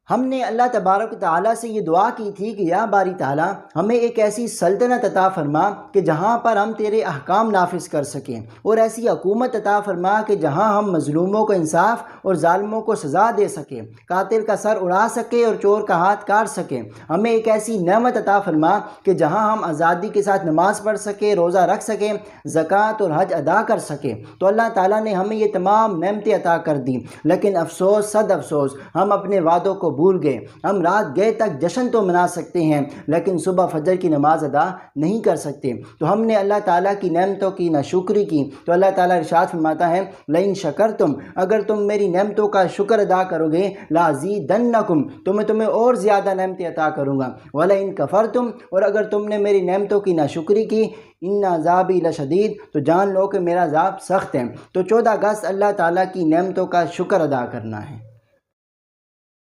ہم نے اللہ تبارک و تعالیٰ سے یہ دعا کی تھی کہ یا باری تعالیٰ ہمیں ایک ایسی سلطنت عطا فرما کہ جہاں پر ہم تیرے احکام نافذ کر سکیں، اور ایسی حکومت عطا فرما کہ جہاں ہم مظلوموں کو انصاف اور ظالموں کو سزا دے سکیں، قاتل کا سر اڑا سکیں اور چور کا ہاتھ کاٹ سکیں۔ ہمیں ایک ایسی نعمت عطا فرما کہ جہاں ہم آزادی کے ساتھ نماز پڑھ سکیں، روزہ رکھ سکیں، زکوٰۃ اور حج ادا کر سکیں۔ تو اللہ تعالیٰ نے ہمیں یہ تمام نعمتیں عطا کر دیں، لیکن افسوس صد افسوس ہم اپنے وعدوں کو بھول گئے۔ ہم رات گئے تک جشن تو منا سکتے ہیں لیکن صبح فجر کی نماز ادا نہیں کر سکتے۔ تو ہم نے اللہ تعالیٰ کی نعمتوں کی ناشکری کی۔ تو اللہ تعالیٰ ارشاد فرماتا ہے لئن شکرتم، اگر تم میری نعمتوں کا شکر ادا کرو گے، لازیدنکم، تو میں تمہیں اور زیادہ نعمتیں عطا کروں گا، ولئن کفرتم، اور اگر تم نے میری نعمتوں کی ناشکری کی، ان عذابی لشدید، تو جان لو کہ میرا عذاب سخت ہے۔ تو 14 اگست اللہ تعالیٰ کی نعمتوں کا شکر ادا کرنا ہے۔